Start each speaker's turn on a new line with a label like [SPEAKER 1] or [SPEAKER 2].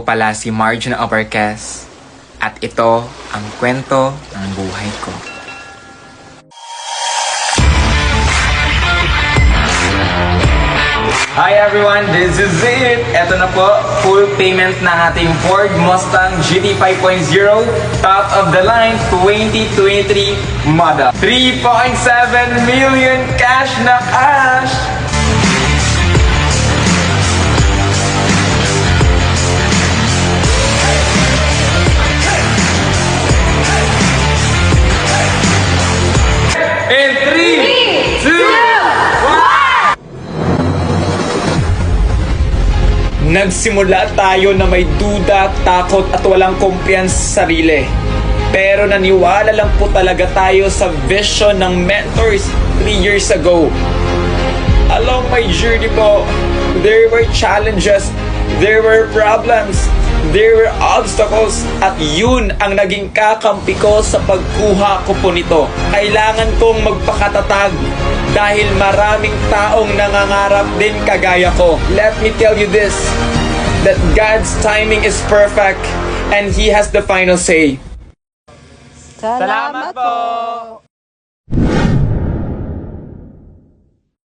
[SPEAKER 1] pala si Marjo na Overcast at ito ang kwento ng buhay ko. Hi everyone, this is it! Ito na po, full payment ng ating Ford Mustang GT 5.0 top of the line 2023 model. 3.7 million cash na cash! In 3, 2, 1! Nagsimula tayo na may duda, takot at walang kumpiyansa sa sarili. Pero naniwala lang po talaga tayo sa vision ng mentors 3 years ago. Along my journey po, there were challenges, there were problems, there were obstacles, at yun ang naging kakampi ko sa pagkuha ko po nito. Kailangan kong magpakatatag dahil maraming taong nangangarap din kagaya ko. Let me tell you this, that God's timing is perfect and He has the final say.
[SPEAKER 2] Salamat po!